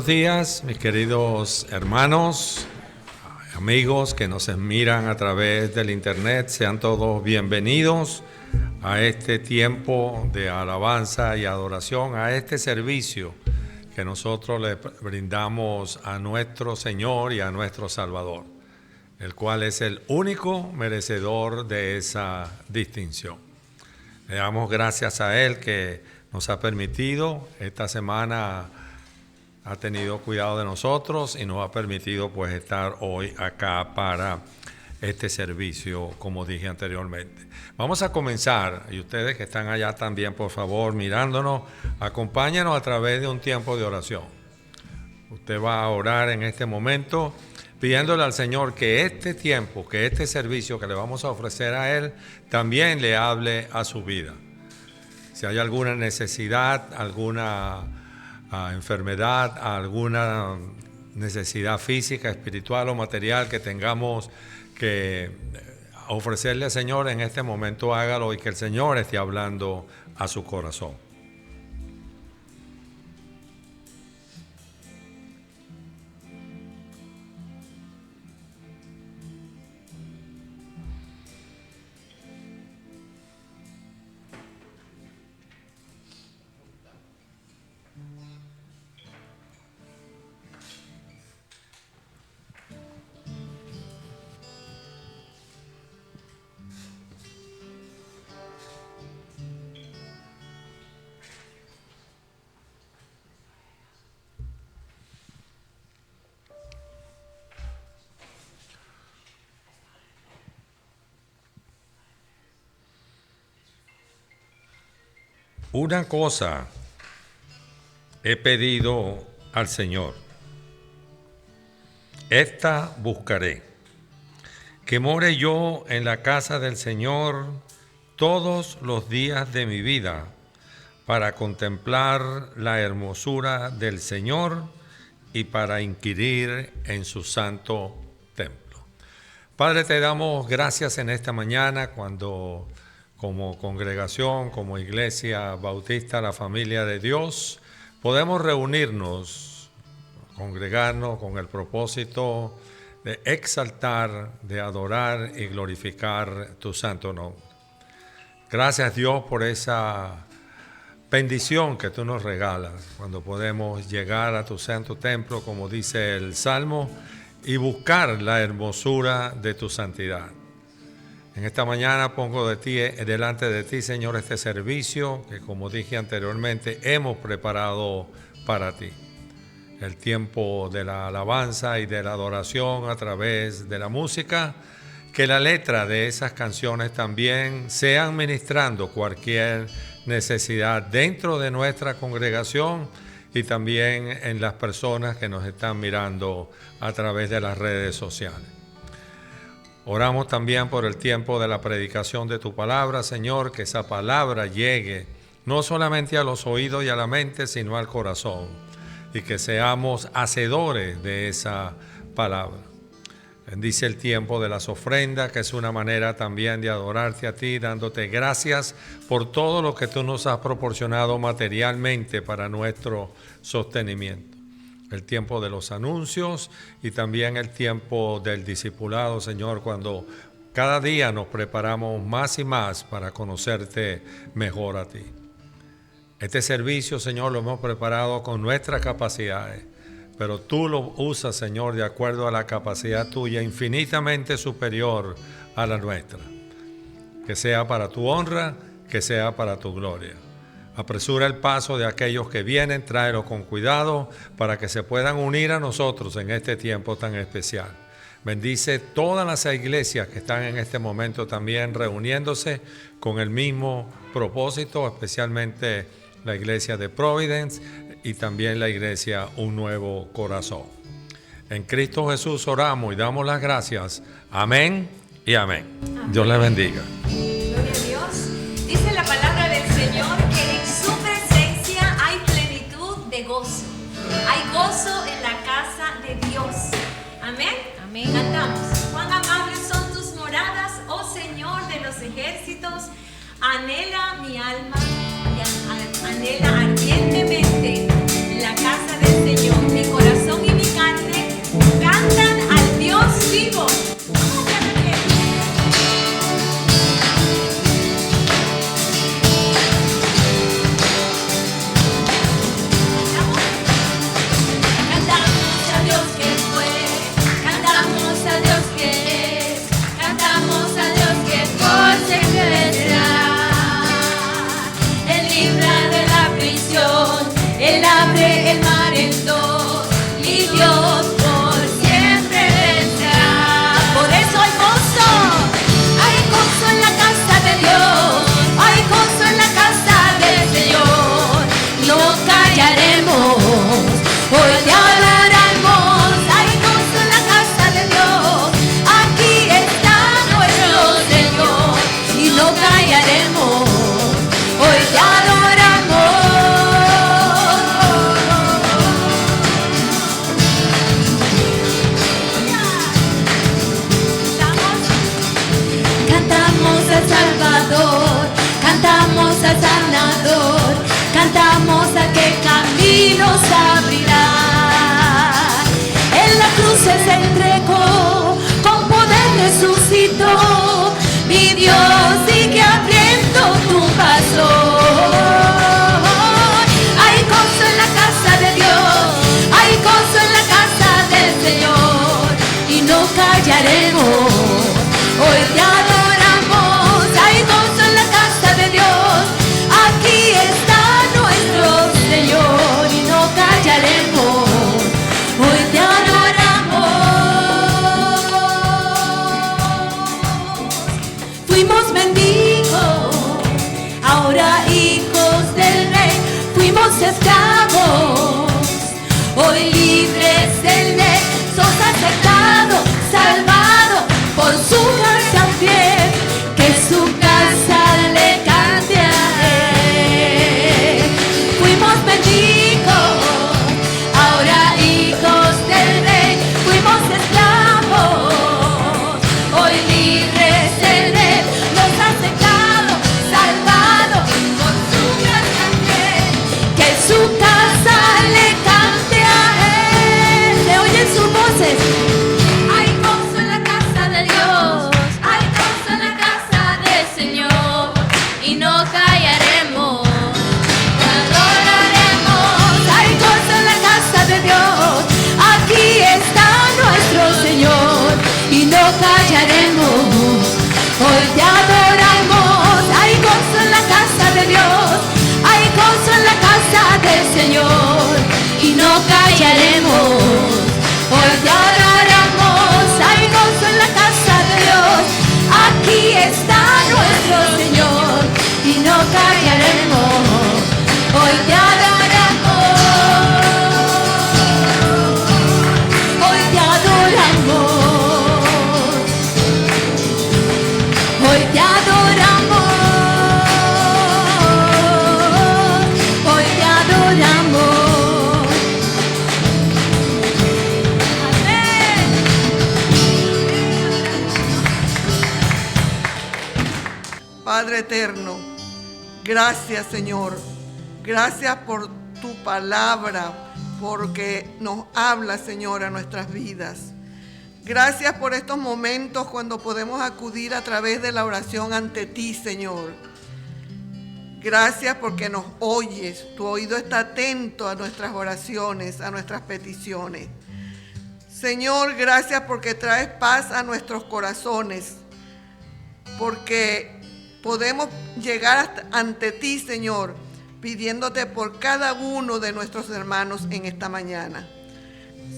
días, mis queridos hermanos, amigos que nos miran a través del internet. Sean todos bienvenidos a este tiempo de alabanza y adoración, a este servicio que nosotros le brindamos a nuestro Señor y a nuestro Salvador, el cual es el único merecedor de esa distinción. Le damos gracias a Él que nos ha permitido esta semana. Ha tenido cuidado de nosotros y nos ha permitido pues estar hoy acá para este servicio, como dije anteriormente. Vamos a comenzar, y ustedes que están allá también, por favor, mirándonos, acompáñanos a través de un tiempo de oración. Usted va a orar en este momento, pidiéndole al Señor que este tiempo, que este servicio que le vamos a ofrecer a Él, también le hable a su vida. Si hay alguna necesidad, alguna enfermedad, alguna necesidad física, espiritual o material que tengamos que ofrecerle al Señor en este momento, hágalo y que el Señor esté hablando a su corazón. Una cosa he pedido al Señor, esta buscaré, que more yo en la casa del Señor todos los días de mi vida, para contemplar la hermosura del Señor y para inquirir en su santo templo. Padre, te damos gracias en esta mañana cuando, como congregación, como Iglesia Bautista, la familia de Dios, podemos reunirnos, congregarnos con el propósito de exaltar, de adorar y glorificar tu santo nombre. Gracias, Dios, por esa bendición que tú nos regalas cuando podemos llegar a tu santo templo, como dice el Salmo, y buscar la hermosura de tu santidad. En esta mañana pongo delante de ti, Señor, este servicio que, como dije anteriormente, hemos preparado para ti. El tiempo de la alabanza y de la adoración a través de la música, que la letra de esas canciones también sean ministrando cualquier necesidad dentro de nuestra congregación y también en las personas que nos están mirando a través de las redes sociales. Oramos también por el tiempo de la predicación de tu palabra, Señor, que esa palabra llegue no solamente a los oídos y a la mente, sino al corazón, y que seamos hacedores de esa palabra. Bendice el tiempo de las ofrendas, que es una manera también de adorarte a ti, dándote gracias por todo lo que tú nos has proporcionado materialmente para nuestro sostenimiento. El tiempo de los anuncios y también el tiempo del discipulado, Señor, cuando cada día nos preparamos más y más para conocerte mejor a ti. Este servicio, Señor, lo hemos preparado con nuestras capacidades, pero tú lo usas, Señor, de acuerdo a la capacidad tuya, infinitamente superior a la nuestra. Que sea para tu honra, que sea para tu gloria. Apresura el paso de aquellos que vienen, tráelos con cuidado para que se puedan unir a nosotros en este tiempo tan especial. Bendice todas las iglesias que están en este momento también reuniéndose con el mismo propósito, especialmente la iglesia de Providence y también la iglesia Un Nuevo Corazón. En Cristo Jesús oramos y damos las gracias. Amén y amén. Amén. Dios les bendiga. Gloria a Dios. Dice la palabra del Señor que en su presencia hay plenitud de gozo. Hay gozo en la casa de Dios. Amén. Amén. Cantamos. Cuán amables son tus moradas, oh Señor de los ejércitos. Anhela mi alma y anhela ardientemente la casa del Señor. Mi corazón mi Dios sigue abriendo tu paso. Hay gozo en la casa de Dios, hay gozo en la casa del Señor, y no callaremos. Hoy te adoramos, hay gozo en la casa de Dios. Aquí está nuestro Señor y no callaremos. Hoy te adoramos. Fuimos mendigos, ahora hijos del Rey. Fuimos esclavos, hoy libres del Rey. Sos aceptado, salvado por su gracia fiel, que su casa le cante a Él. Fuimos mendigos, ahora hijos del Rey. Fuimos esclavos, hoy libres del Rey. Nos ha aceptado, salvado por su gracia fiel, que su casa le cante a Él. ¿Se oyen sus voces? Hay gozo en la casa de Dios, hay gozo en la casa del Señor, y no callaremos, te adoraremos. Hay gozo en la casa de Dios, aquí está nuestro Señor, y no callaremos. Hoy te adoramos. Hay gozo en la casa de Dios, hay gozo en la casa del Señor, y no callaremos. Hoy te adoramos. Hay gozo en la casa de Dios, aquí está nuestro Señor, y no callaremos. Hoy te adoramos. Hoy te adoramos. Hoy te adoramos. Hoy te adoramos. Amén. Padre eterno, gracias Señor, gracias por tu palabra, porque nos habla Señor a nuestras vidas. Gracias por estos momentos cuando podemos acudir a través de la oración ante ti Señor. Gracias porque nos oyes, tu oído está atento a nuestras oraciones, a nuestras peticiones. Señor, gracias porque traes paz a nuestros corazones, porque podemos llegar ante ti, Señor, pidiéndote por cada uno de nuestros hermanos en esta mañana.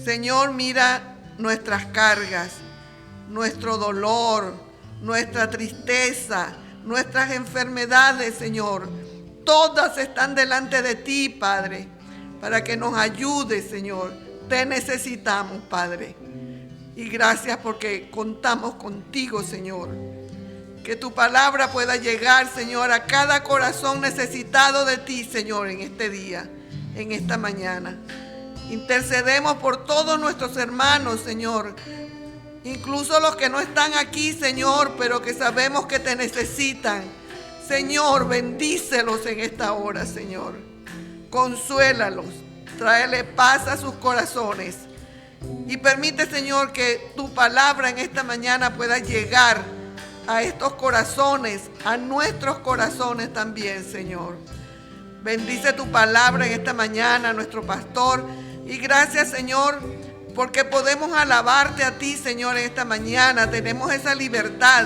Señor, mira nuestras cargas, nuestro dolor, nuestra tristeza, nuestras enfermedades, Señor. Todas están delante de ti, Padre, para que nos ayudes, Señor. Te necesitamos, Padre. Y gracias porque contamos contigo, Señor. Que tu palabra pueda llegar, Señor, a cada corazón necesitado de ti, Señor, en este día, en esta mañana. Intercedemos por todos nuestros hermanos, Señor, incluso los que no están aquí, Señor, pero que sabemos que te necesitan. Señor, bendícelos en esta hora, Señor. Consuélalos, tráele paz a sus corazones. Y permite, Señor, que tu palabra en esta mañana pueda llegar a estos corazones, a nuestros corazones también, Señor. Bendice tu palabra en esta mañana, nuestro pastor. Y gracias, Señor, porque podemos alabarte a ti, Señor, en esta mañana. Tenemos esa libertad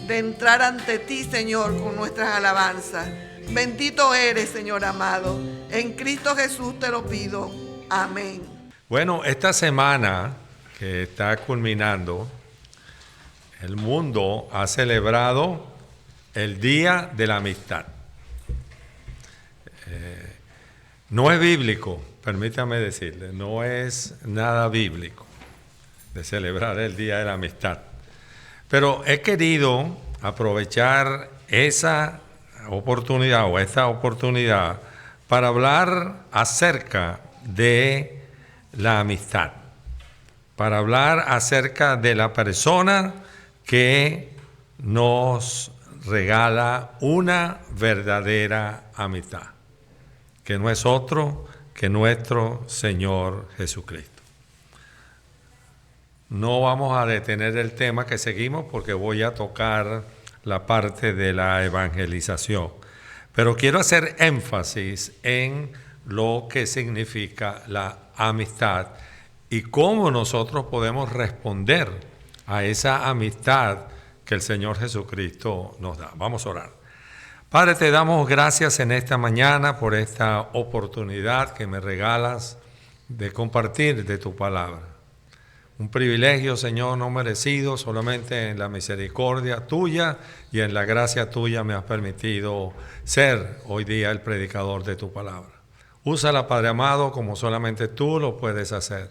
de entrar ante ti, Señor, con nuestras alabanzas. Bendito eres, Señor amado. En Cristo Jesús te lo pido. Amén. Bueno, esta semana que está culminando, el mundo ha celebrado el Día de la Amistad. No es bíblico, permítame decirle, no es nada bíblico de celebrar el Día de la Amistad. Pero he querido aprovechar esa oportunidad o esta oportunidad para hablar acerca de la amistad, para hablar acerca de la persona que nos regala una verdadera amistad, que no es otro que nuestro Señor Jesucristo. No vamos a detener el tema que seguimos porque voy a tocar la parte de la evangelización. Pero quiero hacer énfasis en lo que significa la amistad y cómo nosotros podemos responder a esa amistad que el Señor Jesucristo nos da. Vamos a orar. Padre, te damos gracias en esta mañana por esta oportunidad que me regalas de compartir de tu palabra. Un privilegio, Señor, no merecido, solamente en la misericordia tuya y en la gracia tuya me has permitido ser hoy día el predicador de tu palabra. Úsala, Padre amado, como solamente tú lo puedes hacer.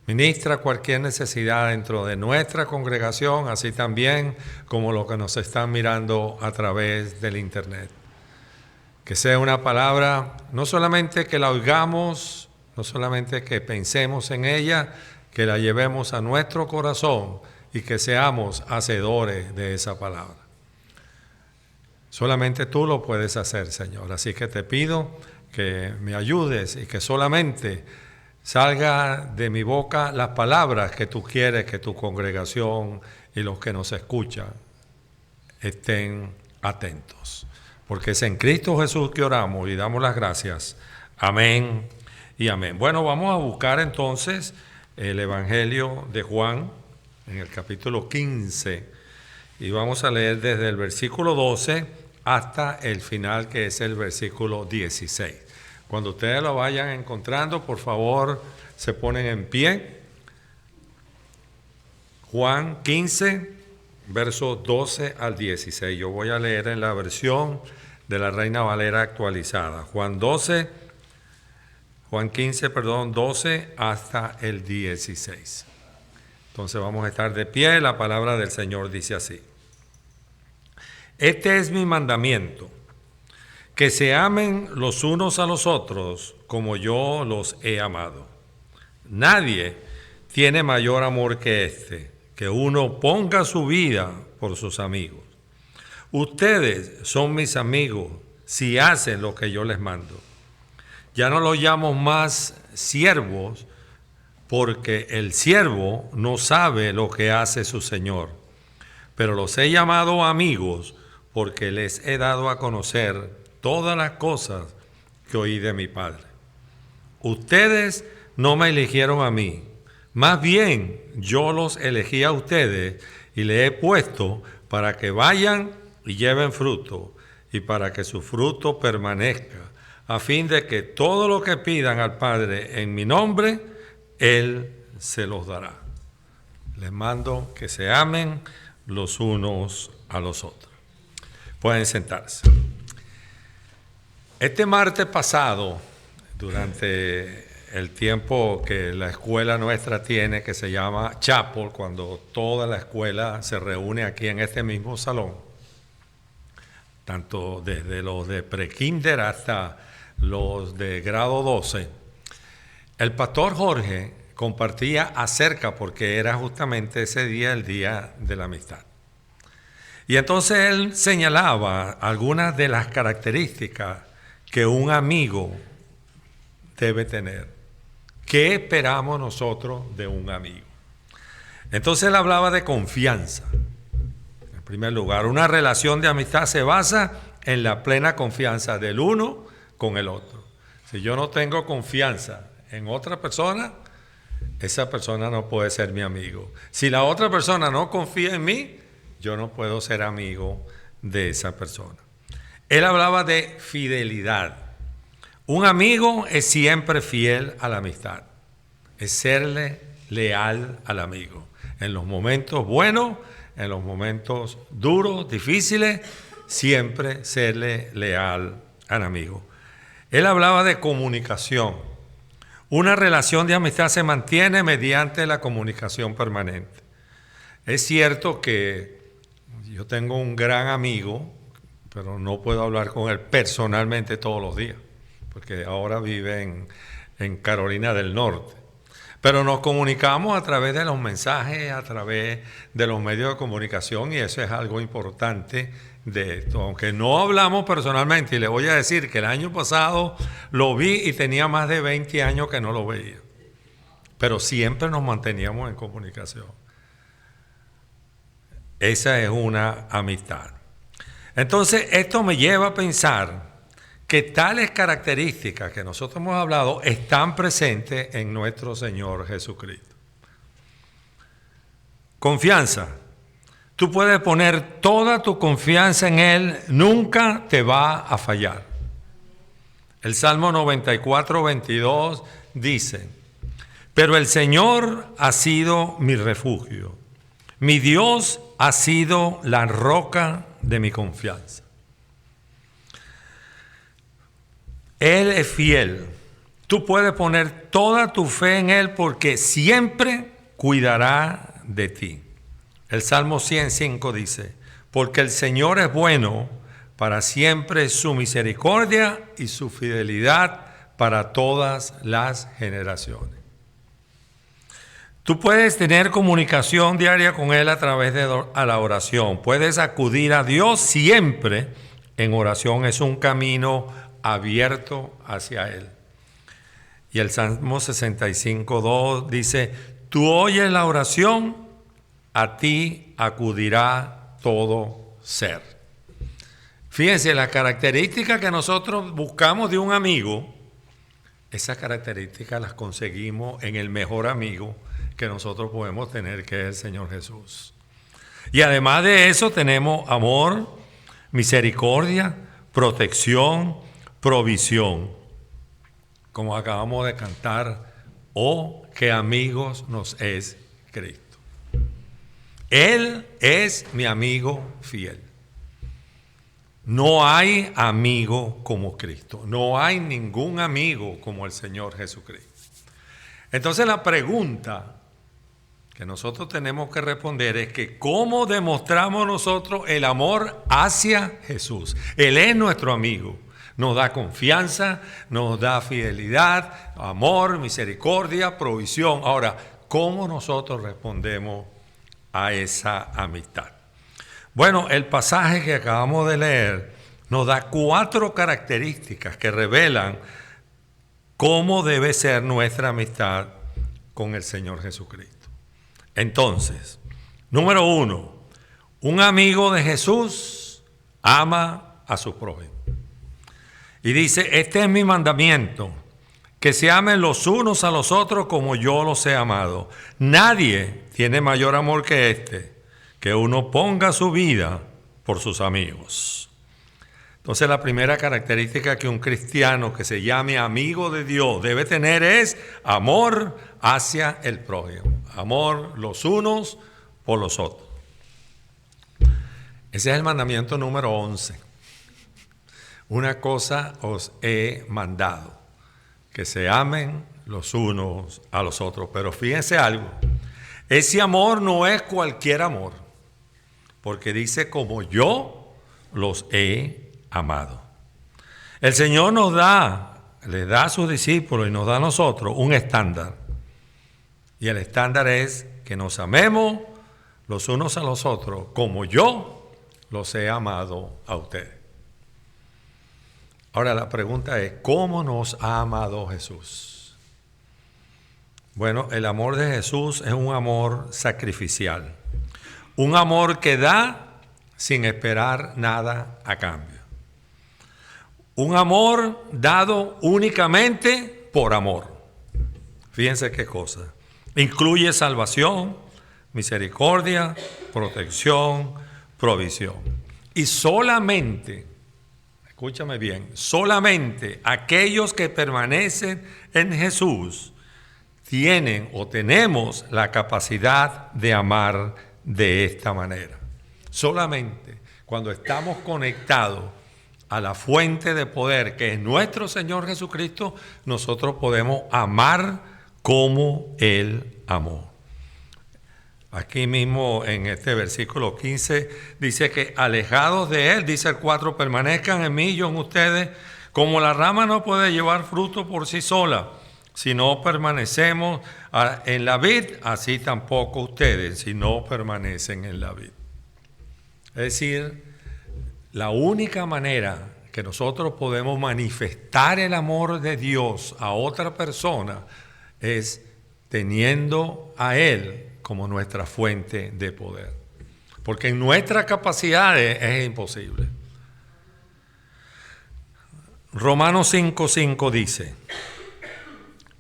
Ministra cualquier necesidad dentro de nuestra congregación, así también como los que nos están mirando a través del internet. Que sea una palabra, no solamente que la oigamos, no solamente que pensemos en ella, que la llevemos a nuestro corazón y que seamos hacedores de esa palabra. Solamente tú lo puedes hacer, Señor. Así que te pido que me ayudes y que solamente salga de mi boca las palabras que tú quieres que tu congregación y los que nos escuchan estén atentos. Porque es en Cristo Jesús que oramos y damos las gracias. Amén y amén. Bueno, vamos a buscar entonces el Evangelio de Juan en el capítulo 15 y vamos a leer desde el versículo 12 hasta el final, que es el versículo 16. Cuando ustedes lo vayan encontrando, por favor, se ponen en pie. Juan 15, versos 12 al 16. Yo voy a leer en la versión de la Reina Valera actualizada. Juan 15, 12 hasta el 16. Entonces vamos a estar de pie. La palabra del Señor dice así. Este es mi mandamiento, que se amen los unos a los otros como yo los he amado. Nadie tiene mayor amor que este, que uno ponga su vida por sus amigos. Ustedes son mis amigos si hacen lo que yo les mando. Ya no los llamo más siervos, porque el siervo no sabe lo que hace su Señor. Pero los he llamado amigos, porque les he dado a conocer todas las cosas que oí de mi Padre. Ustedes no me eligieron a mí, más bien yo los elegí a ustedes y les he puesto para que vayan y lleven fruto, y para que su fruto permanezca, a fin de que todo lo que pidan al Padre en mi nombre, Él se los dará. Les mando que se amen los unos a los otros. Pueden sentarse. Este martes pasado, durante el tiempo que la escuela nuestra tiene, que se llama Chapel, cuando toda la escuela se reúne aquí en este mismo salón, tanto desde los de pre-kinder hasta los de grado 12, el pastor Jorge compartía acerca, porque era justamente ese día el día de la amistad. Y entonces él señalaba algunas de las características que un amigo debe tener. ¿Qué esperamos nosotros de un amigo? Entonces él hablaba de confianza. En primer lugar, una relación de amistad se basa en la plena confianza del uno con el otro. Si yo no tengo confianza en otra persona, esa persona no puede ser mi amigo. Si la otra persona no confía en mí, yo no puedo ser amigo de esa persona. Él hablaba de fidelidad. Un amigo es siempre fiel a la amistad. Es serle leal al amigo. En los momentos buenos, en los momentos duros, difíciles, siempre serle leal al amigo. Él hablaba de comunicación. Una relación de amistad se mantiene mediante la comunicación permanente. Es cierto que yo tengo un gran amigo, pero no puedo hablar con él personalmente todos los días, porque ahora vive en Carolina del Norte. Pero nos comunicamos a través de los mensajes, a través de los medios de comunicación, y eso es algo importante de esto. Aunque no hablamos personalmente, y le voy a decir que el año pasado lo vi y tenía más de 20 años que no lo veía. Pero siempre nos manteníamos en comunicación. Esa es una amistad. Entonces, esto me lleva a pensar que tales características que nosotros hemos hablado están presentes en nuestro Señor Jesucristo. Confianza. Tú puedes poner toda tu confianza en Él, nunca te va a fallar. El Salmo 94, 22 dice: pero el Señor ha sido mi refugio, mi Dios ha sido la roca de mi confianza. Él es fiel. Tú puedes poner toda tu fe en Él porque siempre cuidará de ti. El Salmo 105 dice: porque el Señor es bueno, para siempre es su misericordia y su fidelidad para todas las generaciones. Tú puedes tener comunicación diaria con Él a través de la oración. Puedes acudir a Dios siempre en oración. Es un camino abierto hacia Él. Y el Salmo 65:2 dice: tú oyes la oración, a ti acudirá todo ser. Fíjense, la característica que nosotros buscamos de un amigo, esas características las conseguimos en el mejor amigo que nosotros podemos tener, que es el Señor Jesús. Y además de eso tenemos amor, misericordia, protección, provisión. Como acabamos de cantar: oh, qué amigos nos es Cristo. Él es mi amigo fiel. No hay amigo como Cristo. No hay ningún amigo como el Señor Jesucristo. Entonces la pregunta que nosotros tenemos que responder es que ¿cómo demostramos nosotros el amor hacia Jesús? Él es nuestro amigo. Nos da confianza, nos da fidelidad, amor, misericordia, provisión. Ahora, ¿cómo nosotros respondemos a esa amistad? Bueno, el pasaje que acabamos de leer nos da 4 características que revelan cómo debe ser nuestra amistad con el Señor Jesucristo. Entonces, número 1, un amigo de Jesús ama a su prójimo. Y dice: este es mi mandamiento, que se amen los unos a los otros como yo los he amado. Nadie tiene mayor amor que este, que uno ponga su vida por sus amigos. Entonces, la primera característica que un cristiano que se llame amigo de Dios debe tener es amor hacia el prójimo. Amor los unos por los otros. Ese es el mandamiento número 11. Una cosa os he mandado, que se amen los unos a los otros. Pero fíjense algo, ese amor no es cualquier amor, porque dice: como yo los he amado. El Señor le da a sus discípulos y nos da a nosotros un estándar. Y el estándar es que nos amemos los unos a los otros como yo los he amado a ustedes. Ahora la pregunta es: ¿cómo nos ha amado Jesús? Bueno, el amor de Jesús es un amor sacrificial. Un amor que da sin esperar nada a cambio. Un amor dado únicamente por amor. Fíjense qué cosa. Incluye salvación, misericordia, protección, provisión. Y solamente, escúchame bien, solamente aquellos que permanecen en Jesús tienen o tenemos la capacidad de amar de esta manera. Solamente cuando estamos conectados a la fuente de poder que es nuestro Señor Jesucristo, nosotros podemos amar como Él amó. Aquí mismo en este versículo 15 dice que alejados de Él, dice el 4, permanezcan en mí, yo en ustedes, como la rama no puede llevar fruto por sí sola, si no permanecemos en la vid, así tampoco ustedes, si no permanecen en la vid. Es decir, la única manera que nosotros podemos manifestar el amor de Dios a otra persona es teniendo a Él como nuestra fuente de poder. porque en nuestras capacidades es imposible. Romanos 5:5 dice: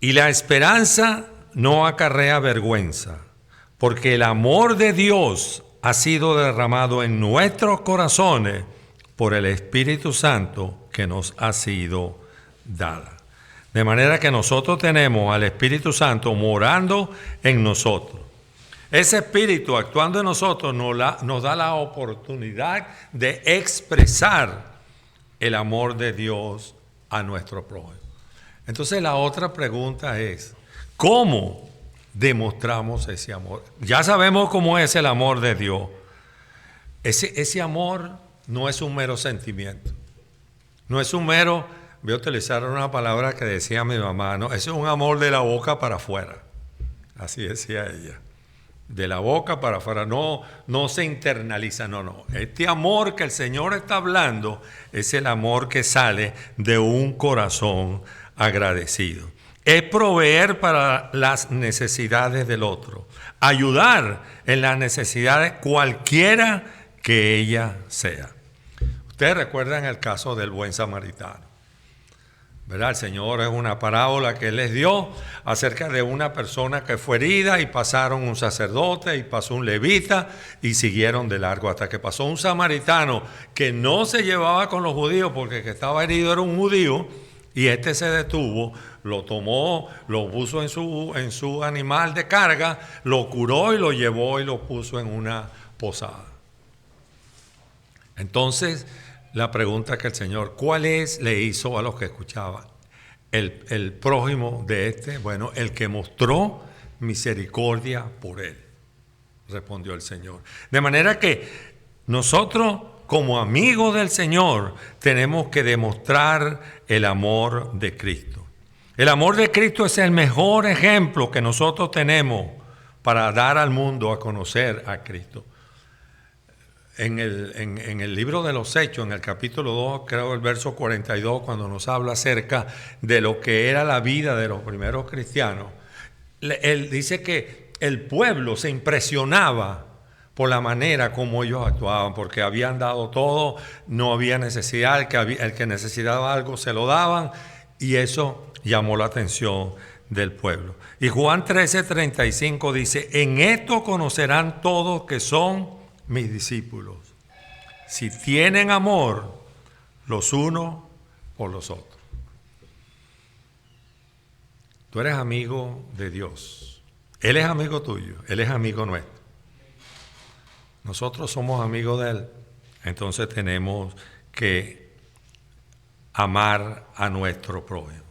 y la esperanza no acarrea vergüenza, porque el amor de Dios ha sido derramado en nuestros corazones por el Espíritu Santo que nos ha sido dada. De manera que nosotros tenemos al Espíritu Santo morando en nosotros. Ese Espíritu actuando en nosotros nos da la oportunidad de expresar el amor de Dios a nuestro prójimo. Entonces la otra pregunta es, ¿cómo demostramos ese amor? Ya sabemos cómo es el amor de Dios. Ese amor no es un mero sentimiento. No es un mero, voy a utilizar una palabra que decía mi mamá, no, ese es un amor de la boca para afuera. Así decía ella. De la boca para afuera, no se internaliza, no. Este amor que el Señor está hablando es el amor que sale de un corazón agradecido. Es proveer para las necesidades del otro, ayudar en las necesidades cualquiera que ella sea. Ustedes recuerdan el caso del buen samaritano, ¿verdad? El Señor es una parábola que Él les dio acerca de una persona que fue herida y pasaron un sacerdote y pasó un levita y siguieron de largo hasta que pasó un samaritano que no se llevaba con los judíos porque el que estaba herido era un judío y este se detuvo, lo tomó, lo puso en su animal de carga, lo curó y lo llevó y lo puso en una posada. Entonces, la pregunta que el Señor, ¿cuál le hizo a los que escuchaban? El prójimo de este, bueno, el que mostró misericordia por él, respondió el Señor. De manera que nosotros, como amigos del Señor, tenemos que demostrar el amor de Cristo. El amor de Cristo es el mejor ejemplo que nosotros tenemos para dar al mundo a conocer a Cristo. En el libro de los Hechos, en el capítulo 2, creo el verso 42, cuando nos habla acerca de lo que era la vida de los primeros cristianos, él dice que el pueblo se impresionaba por la manera como ellos actuaban, porque habían dado todo, no había necesidad, el que necesitaba algo se lo daban, y eso llamó la atención del pueblo. Y Juan 13:35 dice: en esto conocerán todos que son mis discípulos, si tienen amor los unos por los otros. Tú eres amigo de Dios, Él es amigo tuyo, Él es amigo nuestro. Nosotros somos amigos de Él, entonces tenemos que amar a nuestro prójimo.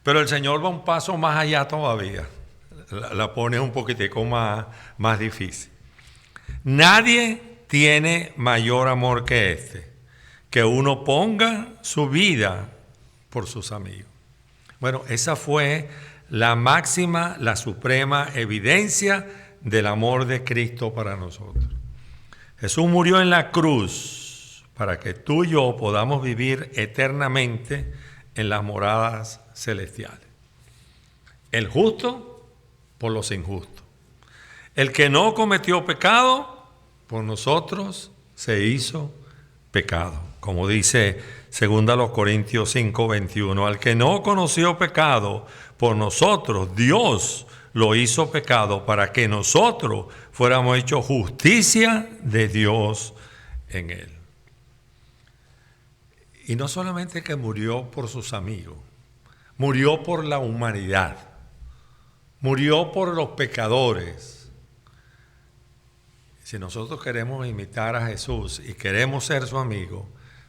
Pero el Señor va un paso más allá todavía, la pone un poquitico más difícil. Nadie tiene mayor amor que este, que uno ponga su vida por sus amigos. Bueno, esa fue la máxima, la suprema evidencia del amor de Cristo para nosotros. Jesús murió en la cruz para que tú y yo podamos vivir eternamente en las moradas celestiales. El justo por los injustos. El que no cometió pecado, por nosotros se hizo pecado. Como dice 2 Corintios 5:21, al que no conoció pecado, por nosotros Dios lo hizo pecado para que nosotros fuéramos hechos justicia de Dios en él. Y no solamente que murió por sus amigos, murió por la humanidad, murió por los pecadores. Si nosotros queremos imitar a Jesús y queremos ser su amigo,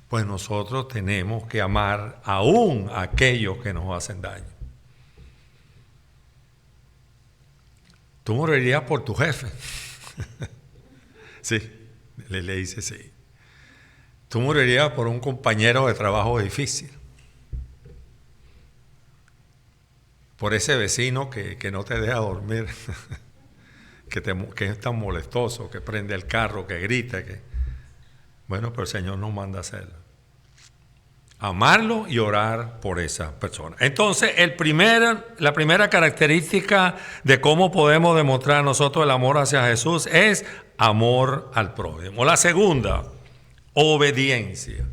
pues nosotros tenemos que amar aún a aquellos que nos hacen daño. Tú morirías por tu jefe. Sí, le dice sí. Tú morirías por un compañero de trabajo difícil. Por ese vecino que no te deja dormir. que es tan molestoso, que prende el carro, que grita, Bueno, pero el Señor nos manda a hacerlo. Amarlo y orar por esa persona. Entonces, la primera característica de cómo podemos demostrar nosotros el amor hacia Jesús es amor al prójimo. La segunda, obediencia.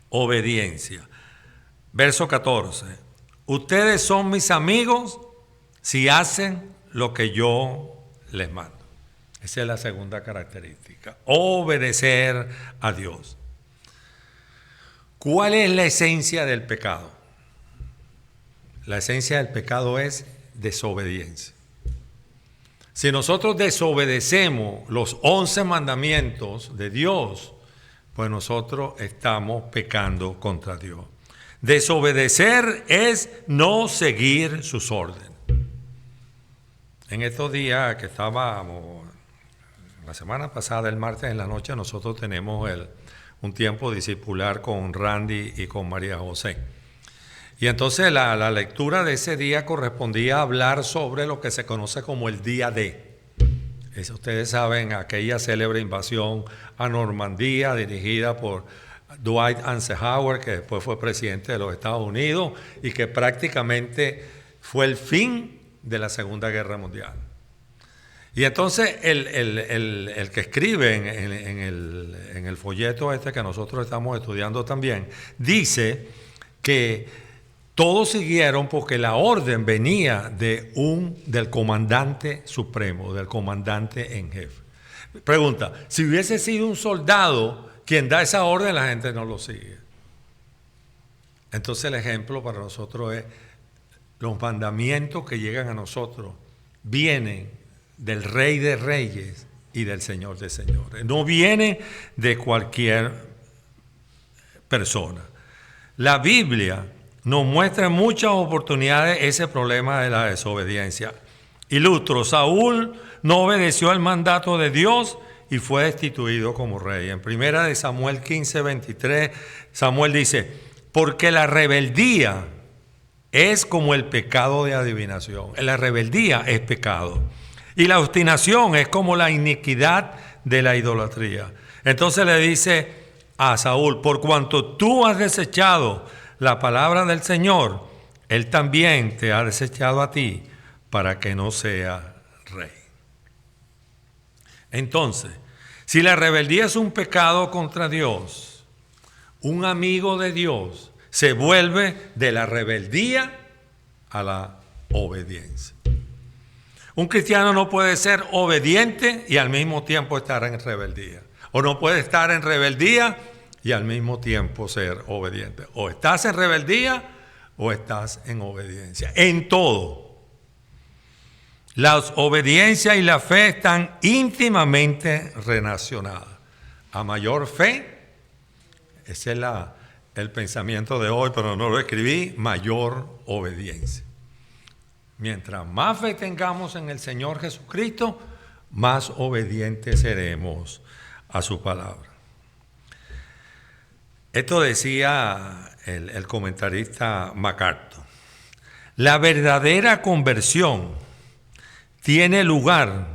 Obediencia. Verso 14. Ustedes son mis amigos si hacen lo que yo les mando. Esa es la segunda característica. Obedecer a Dios. ¿Cuál es la esencia del pecado? La esencia del pecado es desobediencia. Si nosotros desobedecemos los 11 mandamientos de Dios, pues nosotros estamos pecando contra Dios. Desobedecer es no seguir sus órdenes. En estos días que estábamos, la semana pasada, el martes en la noche, nosotros tenemos un tiempo discipular con Randy y con María José. Y entonces la lectura de ese día correspondía a hablar sobre lo que se conoce como el día D. Ustedes saben, aquella célebre invasión a Normandía dirigida por Dwight Eisenhower, que después fue presidente de los Estados Unidos y que prácticamente fue el fin de la Segunda Guerra Mundial. Y entonces el que escribe en el folleto este que nosotros estamos estudiando también, dice que todos siguieron porque la orden venía del comandante supremo, del comandante en jefe. Pregunta, si hubiese sido un soldado quien da esa orden, la gente no lo sigue. Entonces el ejemplo para nosotros es los mandamientos que llegan a nosotros vienen del Rey de Reyes y del Señor de Señores. No viene de cualquier persona. La Biblia nos muestra en muchas oportunidades ese problema de la desobediencia. Ilustro, Saúl no obedeció el mandato de Dios y fue destituido como rey. En primera de Samuel 15:23, Samuel dice, porque la rebeldía es como el pecado de adivinación. La rebeldía es pecado. Y la obstinación es como la iniquidad de la idolatría. Entonces le dice a Saúl, por cuanto tú has desechado la palabra del Señor, Él también te ha desechado a ti para que no seas rey. Entonces, si la rebeldía es un pecado contra Dios, un amigo de Dios se vuelve de la rebeldía a la obediencia. Un cristiano no puede ser obediente y al mismo tiempo estar en rebeldía. O no puede estar en rebeldía y al mismo tiempo ser obediente. O estás en rebeldía o estás en obediencia. En todo. La obediencia y la fe están íntimamente relacionadas. A mayor fe, ese es el pensamiento de hoy, pero no lo escribí, mayor obediencia. Mientras más fe tengamos en el Señor Jesucristo, más obedientes seremos a su palabra. Esto decía el comentarista MacArthur. La verdadera conversión tiene lugar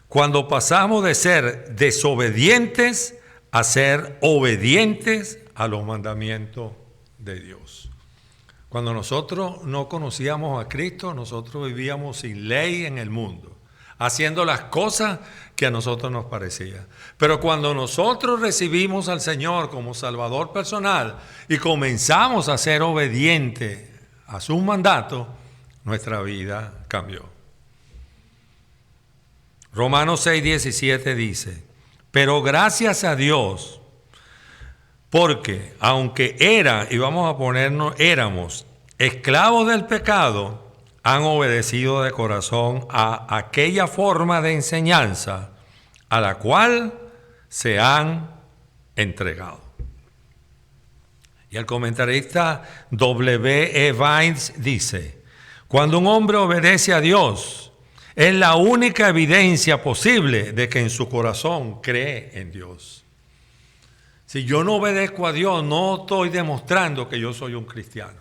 cuando pasamos de ser desobedientes a ser obedientes a los mandamientos de Dios. Cuando nosotros no conocíamos a Cristo, nosotros vivíamos sin ley en el mundo, haciendo las cosas que a nosotros nos parecían. Pero cuando nosotros recibimos al Señor como Salvador personal y comenzamos a ser obedientes a sus mandatos, nuestra vida cambió. Romanos 6:17 dice, pero gracias a Dios, porque aunque éramos esclavos del pecado, han obedecido de corazón a aquella forma de enseñanza a la cual se han entregado. Y el comentarista W.E. Vines dice, cuando un hombre obedece a Dios, es la única evidencia posible de que en su corazón cree en Dios. Si yo no obedezco a Dios, no estoy demostrando que yo soy un cristiano.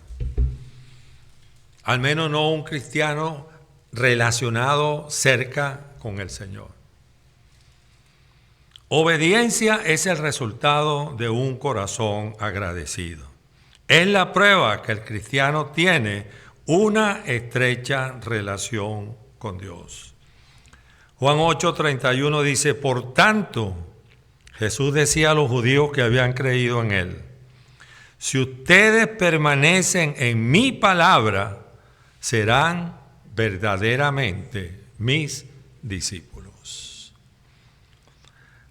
Al menos no un cristiano relacionado cerca con el Señor. Obediencia es el resultado de un corazón agradecido. Es la prueba que el cristiano tiene una estrecha relación con Dios. Juan 8:31 dice, por tanto, Jesús decía a los judíos que habían creído en él, si ustedes permanecen en mi palabra, serán verdaderamente mis discípulos.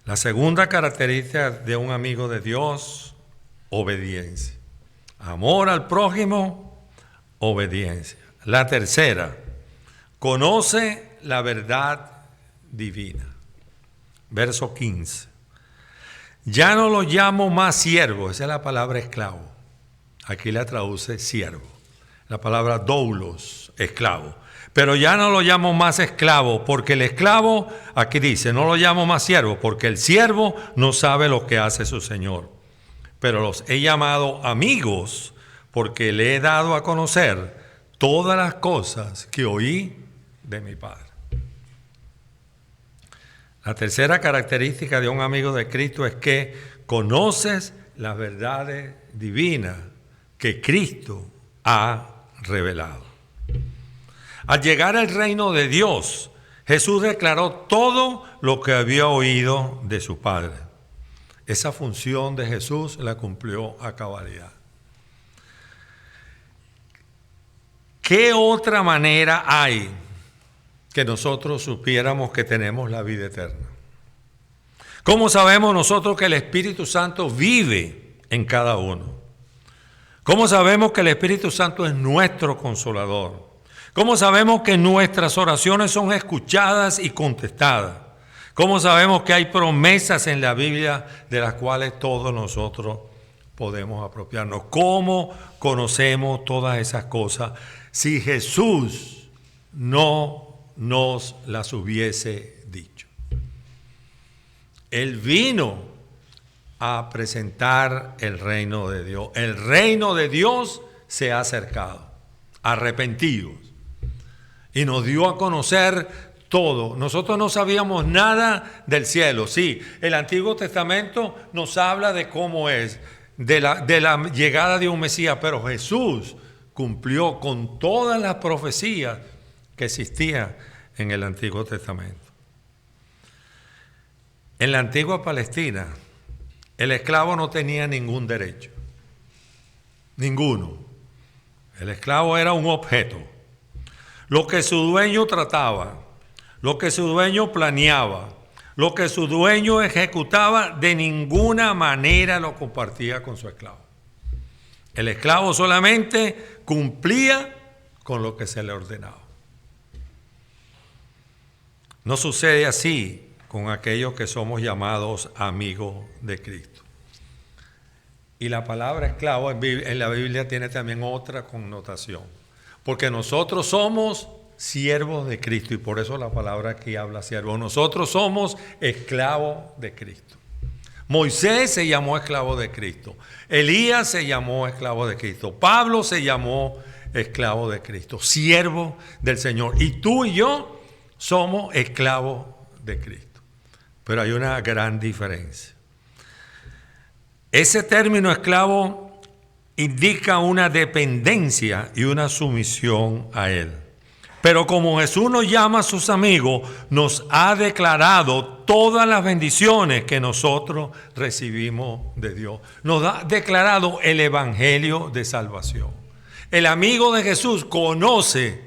La segunda característica de un amigo de Dios, obediencia. Amor al prójimo, obediencia. La tercera, conoce la verdad divina. Verso 15. Ya no lo llamo más siervo, esa es la palabra esclavo. Aquí la traduce siervo. La palabra doulos, esclavo. Pero ya no lo llamo más esclavo, porque el esclavo, aquí dice, no lo llamo más siervo, porque el siervo no sabe lo que hace su señor. Pero los he llamado amigos, porque le he dado a conocer todas las cosas que oí de mi Padre. La tercera característica de un amigo de Cristo es que conoces las verdades divinas que Cristo ha revelado. Al llegar al reino de Dios, Jesús declaró todo lo que había oído de su Padre. Esa función de Jesús la cumplió a cabalidad. ¿Qué otra manera hay que nosotros supiéramos que tenemos la vida eterna? ¿Cómo sabemos nosotros que el Espíritu Santo vive en cada uno? ¿Cómo sabemos que el Espíritu Santo es nuestro consolador? ¿Cómo sabemos que nuestras oraciones son escuchadas y contestadas? ¿Cómo sabemos que hay promesas en la Biblia de las cuales todos nosotros podemos apropiarnos? ¿Cómo conocemos todas esas cosas si Jesús no nos las hubiese dicho? Él vino a presentar el reino de Dios. El reino de Dios se ha acercado, arrepentidos, y nos dio a conocer todo. Nosotros no sabíamos nada del cielo. Sí, el Antiguo Testamento nos habla de cómo es, de la llegada de un Mesías, pero Jesús cumplió con todas las profecías que existían en el Antiguo Testamento. En la antigua Palestina, el esclavo no tenía ningún derecho. Ninguno. El esclavo era un objeto. Lo que su dueño trataba, lo que su dueño planeaba, lo que su dueño ejecutaba, de ninguna manera lo compartía con su esclavo. El esclavo solamente cumplía con lo que se le ordenaba. No sucede así con aquellos que somos llamados amigos de Cristo. Y la palabra esclavo en la Biblia tiene también otra connotación, porque nosotros somos siervos de Cristo, y por eso la palabra aquí habla siervo. Nosotros somos esclavos de Cristo. Moisés se llamó esclavo de Cristo. Elías se llamó esclavo de Cristo. Pablo se llamó esclavo de Cristo, siervo del Señor. Y tú y yo somos esclavos de Cristo. Pero hay una gran diferencia. Ese término esclavo indica una dependencia y una sumisión a Él. Pero como Jesús nos llama a sus amigos, nos ha declarado todas las bendiciones que nosotros recibimos de Dios. Nos ha declarado el evangelio de salvación. El amigo de Jesús conoce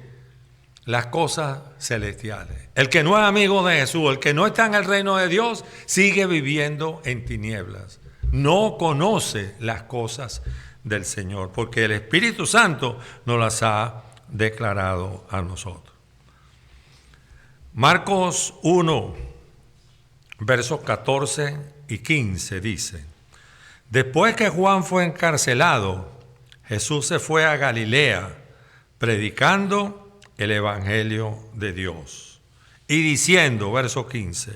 las cosas celestiales. El que no es amigo de Jesús, el que no está en el reino de Dios, sigue viviendo en tinieblas. No conoce las cosas del Señor, porque el Espíritu Santo nos las ha declarado a nosotros. Marcos 1, versos 14 y 15 dice: después que Juan fue encarcelado, Jesús se fue a Galilea predicando el evangelio de Dios y diciendo, verso 15: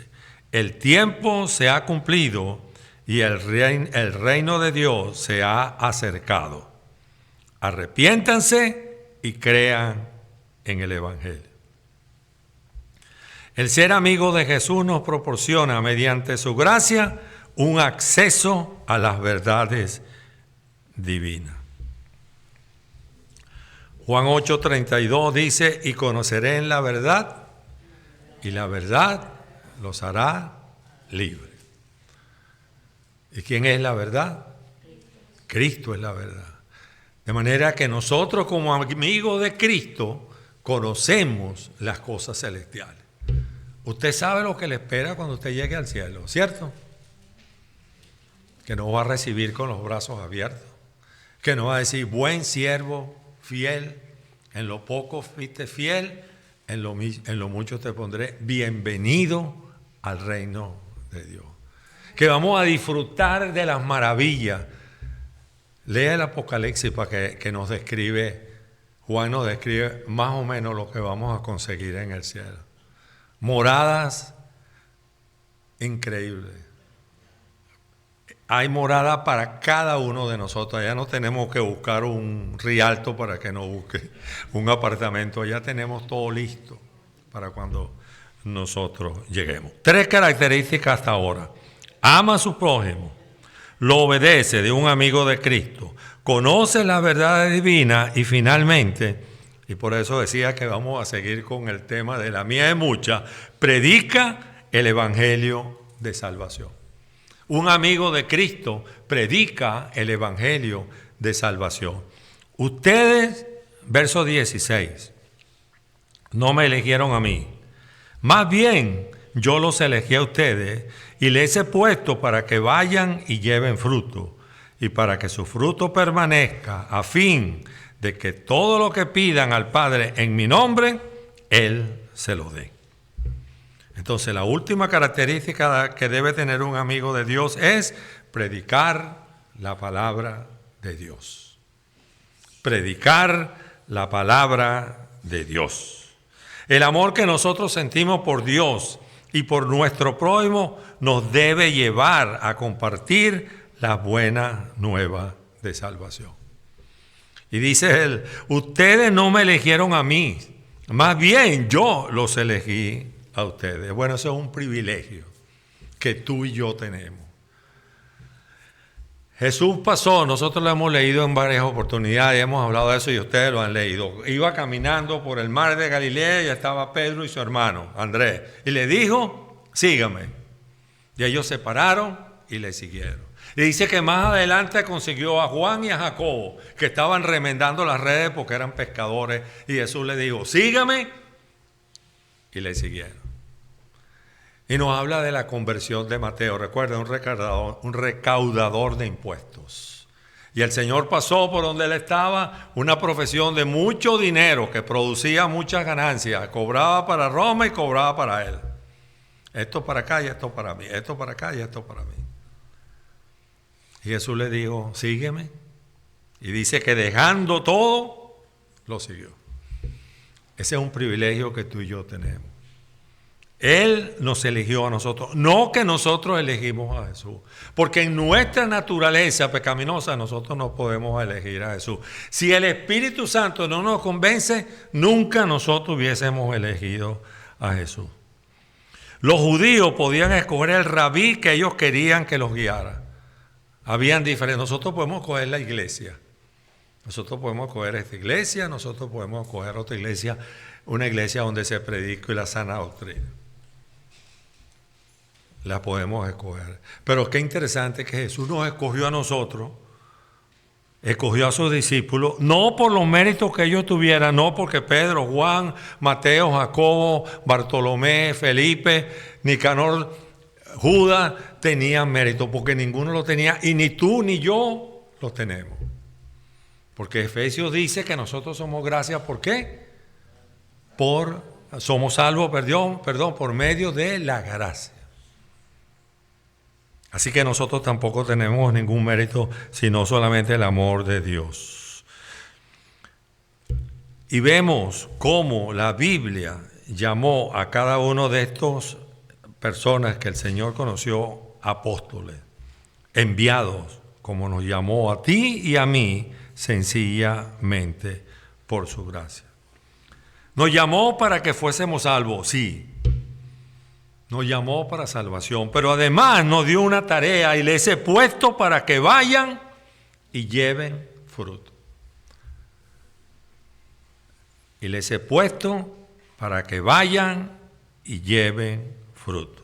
el tiempo se ha cumplido y el reino de Dios se ha acercado. Arrepiéntanse y crean en el evangelio. El ser amigo de Jesús nos proporciona, mediante su gracia, un acceso a las verdades divinas. Juan 8:32 dice, y conoceré la verdad, y la verdad los hará libres. ¿Y quién es la verdad? Cristo es la verdad. De manera que nosotros como amigos de Cristo conocemos las cosas celestiales. Usted sabe lo que le espera cuando usted llegue al cielo, ¿cierto? Que no va a recibir con los brazos abiertos, que no va a decir, buen siervo, fiel, en lo poco fuiste fiel, en lo mucho te pondré, bienvenido al reino de Dios. Que vamos a disfrutar de las maravillas. Lea el Apocalipsis para que nos describe, Juan nos describe más o menos lo que vamos a conseguir en el cielo. Moradas increíbles. Hay morada para cada uno de nosotros. Allá no tenemos que buscar un rialto para que nos busque un apartamento. Allá tenemos todo listo para cuando nosotros lleguemos. 3 características hasta ahora. Ama a su prójimo, lo obedece de un amigo de Cristo, conoce la verdad divina y finalmente, y por eso decía que vamos a seguir con el tema de la mía es mucha, predica el evangelio de salvación. Un amigo de Cristo predica el evangelio de salvación. Ustedes, verso 16, no me eligieron a mí, más bien yo los elegí a ustedes y les he puesto para que vayan y lleven fruto y para que su fruto permanezca, a fin de que todo lo que pidan al Padre en mi nombre, Él se lo dé. Entonces, la última característica que debe tener un amigo de Dios es predicar la palabra de Dios. Predicar la palabra de Dios. El amor que nosotros sentimos por Dios y por nuestro prójimo nos debe llevar a compartir la buena nueva de salvación. Y dice él, ustedes no me eligieron a mí, más bien yo los elegí a ustedes. Bueno, eso es un privilegio que tú y yo tenemos. Jesús pasó, nosotros lo hemos leído en varias oportunidades, hemos hablado de eso y ustedes lo han leído. Iba caminando por el mar de Galilea y estaba Pedro y su hermano, Andrés. Y le dijo, sígame. Y ellos se pararon y le siguieron. Y dice que más adelante consiguió a Juan y a Jacobo, que estaban remendando las redes porque eran pescadores. Y Jesús le dijo, sígame. Y le siguieron. Y nos habla de la conversión de Mateo. Recuerda, un recaudador de impuestos. Y el Señor pasó por donde él estaba, una profesión de mucho dinero que producía muchas ganancias. Cobraba para Roma y cobraba para él. Esto para acá y esto para mí. Esto para acá y esto para mí. Y Jesús le dijo, sígueme. Y dice que dejando todo, lo siguió. Ese es un privilegio que tú y yo tenemos. Él nos eligió a nosotros, no que nosotros elegimos a Jesús. Porque en nuestra naturaleza pecaminosa nosotros no podemos elegir a Jesús. Si el Espíritu Santo no nos convence, nunca nosotros hubiésemos elegido a Jesús. Los judíos podían escoger el rabí que ellos querían que los guiara. Habían diferentes. Nosotros podemos escoger la iglesia. Nosotros podemos escoger esta iglesia, nosotros podemos escoger otra iglesia, una iglesia donde se predique la sana doctrina. La podemos escoger. Pero qué interesante que Jesús nos escogió a nosotros, escogió a sus discípulos, no por los méritos que ellos tuvieran, no porque Pedro, Juan, Mateo, Jacobo, Bartolomé, Felipe, Nicanor, Judas tenían mérito, porque ninguno lo tenía, y ni tú ni yo lo tenemos. Porque Efesios dice que nosotros somos gracias, ¿por qué? Somos salvos, perdón, por medio de la gracia. Así que nosotros tampoco tenemos ningún mérito, sino solamente el amor de Dios. Y vemos cómo la Biblia llamó a cada uno de estos personas que el Señor conoció apóstoles, enviados, como nos llamó a ti y a mí, sencillamente por su gracia. Nos llamó para que fuésemos salvos, sí, Nos llamó para salvación, pero además nos dio una tarea y les he puesto para que vayan y lleven fruto. Y les he puesto para que vayan y lleven fruto.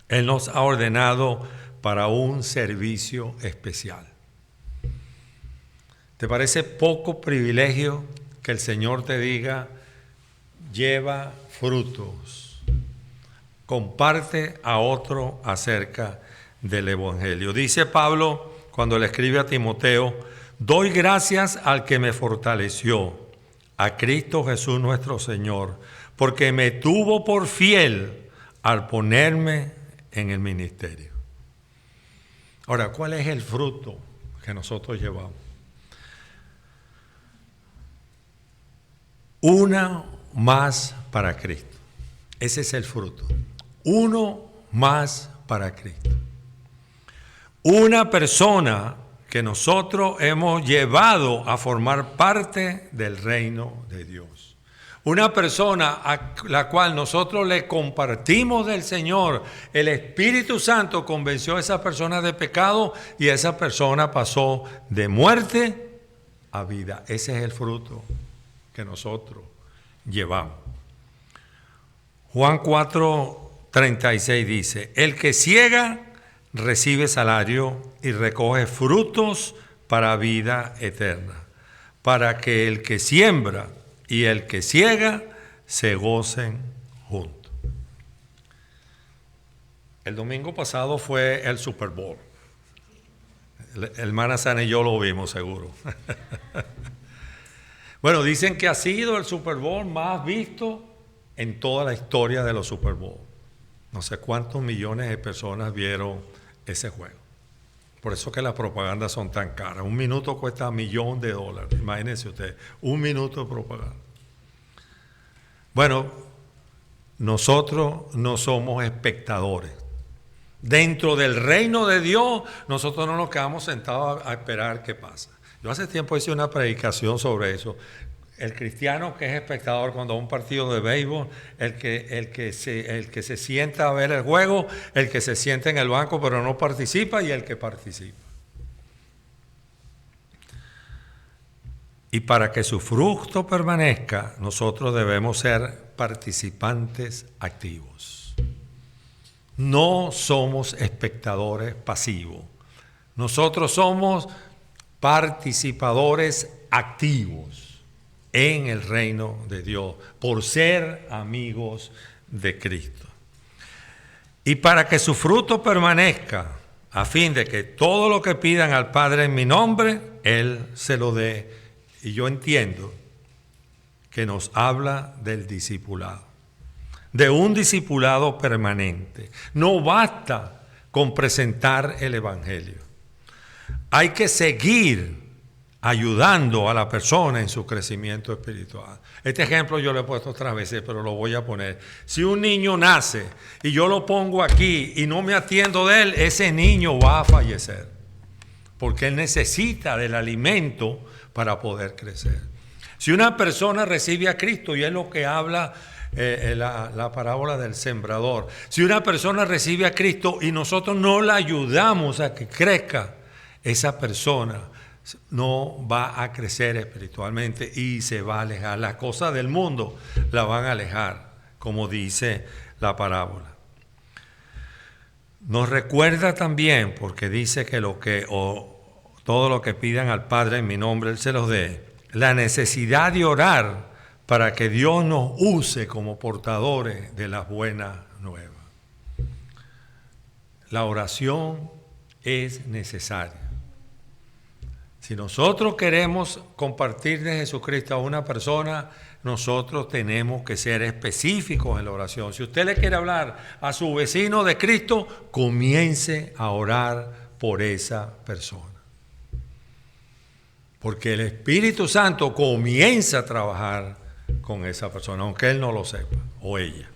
Él nos ha ordenado para un servicio especial. ¿Te parece poco privilegio que el Señor te diga, lleva frutos, comparte a otro acerca del Evangelio? Dice Pablo cuando le escribe a Timoteo, doy gracias al que me fortaleció, a Cristo Jesús nuestro Señor, porque me tuvo por fiel al ponerme en el ministerio. Ahora, ¿cuál es el fruto que nosotros llevamos? Una más para Cristo. Ese es el fruto. Uno más para Cristo. Una persona que nosotros hemos llevado a formar parte del reino de Dios. Una persona a la cual nosotros le compartimos del Señor. El Espíritu Santo convenció a esa persona de pecado y esa persona pasó de muerte a vida. Ese es el fruto que nosotros llevamos. Juan 4:36 dice, el que siega recibe salario y recoge frutos para vida eterna, para que el que siembra y el que siega se gocen juntos. El domingo pasado fue el Super Bowl. El hermana Sana y yo lo vimos seguro. Bueno, dicen que ha sido el Super Bowl más visto en toda la historia de los Super Bowl. No sé cuántos millones de personas vieron ese juego. Por eso que las propagandas son tan caras. Un minuto cuesta $1 millón. Imagínense ustedes, un minuto de propaganda. Bueno, nosotros no somos espectadores. Dentro del reino de Dios, nosotros no nos quedamos sentados a esperar qué pasa. Yo hace tiempo hice una predicación sobre eso. El cristiano que es espectador cuando va a un partido de béisbol, el que se sienta a ver el juego, el que se sienta en el banco pero no participa y el que participa. Y para que su fruto permanezca, nosotros debemos ser participantes activos. No somos espectadores pasivos. Nosotros somos participadores activos en el reino de Dios, por ser amigos de Cristo. Y para que su fruto permanezca, a fin de que todo lo que pidan al Padre en mi nombre, Él se lo dé. Y yo entiendo que nos habla del discipulado, de un discipulado permanente. No basta con presentar el Evangelio. Hay que seguir ayudando a la persona en su crecimiento espiritual. Este ejemplo yo lo he puesto otras veces, pero lo voy a poner. Si un niño nace y yo lo pongo aquí y no me atiendo de él, ese niño va a fallecer, porque él necesita del alimento para poder crecer. Si una persona recibe a Cristo, y es lo que habla la parábola del sembrador, si una persona recibe a Cristo y nosotros no la ayudamos a que crezca, esa persona no va a crecer espiritualmente y se va a alejar. Las cosas del mundo la van a alejar, como dice la parábola. Nos recuerda también, porque dice que todo lo que pidan al Padre en mi nombre, Él se los dé, la necesidad de orar para que Dios nos use como portadores de las buenas nuevas. La oración es necesaria. Si nosotros queremos compartir de Jesucristo a una persona, nosotros tenemos que ser específicos en la oración. Si usted le quiere hablar a su vecino de Cristo, comience a orar por esa persona. Porque el Espíritu Santo comienza a trabajar con esa persona, aunque él no lo sepa, o ella.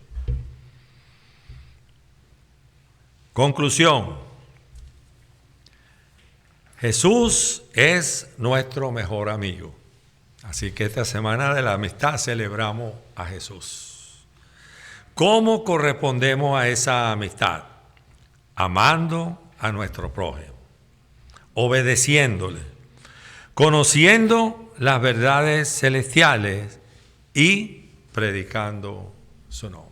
Conclusión. Jesús es nuestro mejor amigo. Así que esta semana de la amistad celebramos a Jesús. ¿Cómo correspondemos a esa amistad? Amando a nuestro prójimo, obedeciéndole, conociendo las verdades celestiales y predicando su nombre.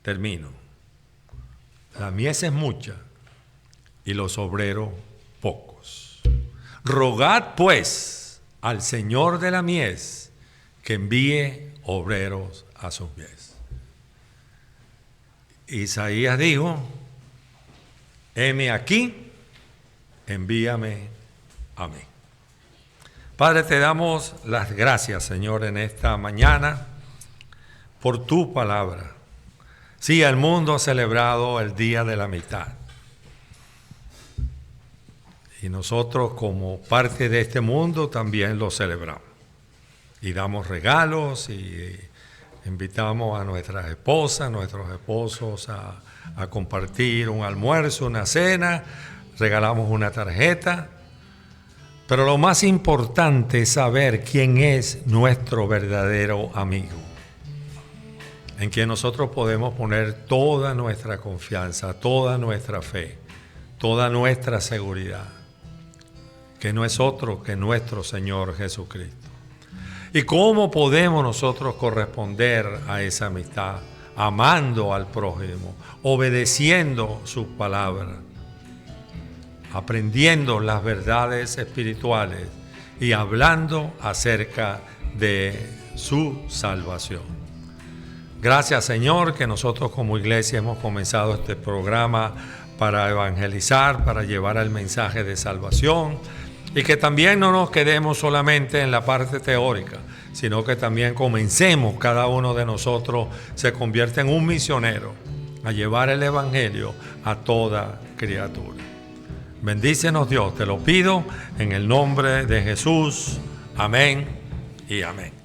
Termino. La mies es mucha y los obreros pocos. Rogad pues al Señor de la mies que envíe obreros a sus mies. Isaías dijo: heme aquí, envíame a mí. Padre, te damos las gracias, Señor, en esta mañana por tu palabra. Sí, el mundo ha celebrado el Día de la Amistad. Y nosotros, como parte de este mundo, también lo celebramos. Y damos regalos y invitamos a nuestras esposas, nuestros esposos a compartir un almuerzo, una cena. Regalamos una tarjeta. Pero lo más importante es saber quién es nuestro verdadero amigo, en quien nosotros podemos poner toda nuestra confianza, toda nuestra fe, toda nuestra seguridad, que no es otro que nuestro Señor Jesucristo. ¿Y cómo podemos nosotros corresponder a esa amistad? Amando al prójimo, obedeciendo sus palabras, aprendiendo las verdades espirituales y hablando acerca de su salvación. Gracias, Señor, que nosotros como iglesia hemos comenzado este programa para evangelizar, para llevar el mensaje de salvación, y que también no nos quedemos solamente en la parte teórica, sino que también comencemos, cada uno de nosotros se convierte en un misionero a llevar el evangelio a toda criatura. Bendícenos, Dios, te lo pido en el nombre de Jesús. Amén y amén.